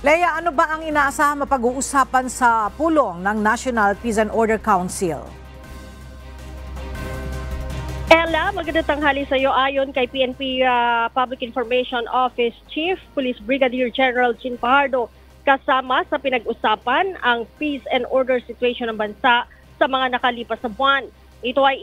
Leia, ano ba ang inaasahang mapag-uusapan sa pulong ng National Peace and Order Council? Ella, magandang tanghali sa iyo. Ayon kay PNP Public Information Office Chief Police Brigadier General Jean Fajardo, kasama sa pinag-usapan ang peace and order situation ng bansa sa mga nakalipas na buwan. Ito ay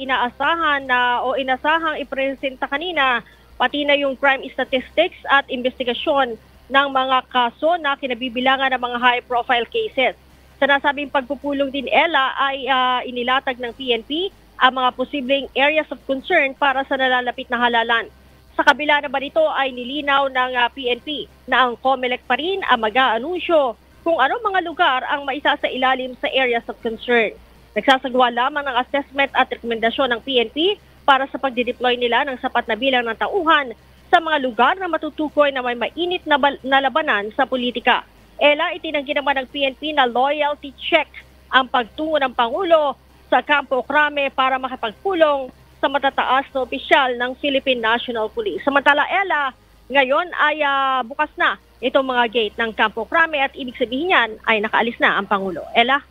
inasahang ipresenta kanina, pati na yung crime statistics at investigasyon ng mga kaso na kinabibilangan ng mga high-profile cases. Sa nasabing pagpupulong din, Ella, ay inilatag ng PNP ang mga posibleng areas of concern para sa nalalapit na halalan. Sa kabila na ba nito ay nilinaw ng PNP na ang COMELEC pa rin ang mag-aanunsyo kung anong mga lugar ang maisa sa ilalim sa areas of concern. Nagsasagawa lamang ng assessment at rekomendasyon ng PNP para sa pagdideploy nila ng sapat na bilang ng tauhan sa mga lugar na matutukoy na may mainit na labanan sa politika. Ella, itinanggi naman ng PNP na loyalty check ang pagtungo ng Pangulo sa Campo Crame para makipagpulong sa matataas na opisyal ng Philippine National Police. Samantala, Ella, ngayon ay bukas na itong mga gate ng Campo Crame at ibig sabihin yan ay nakaalis na ang Pangulo. Ella?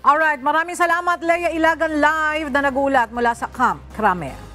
Alright, maraming salamat, Leia Ilagan live na nagulat mula sa Camp Crame.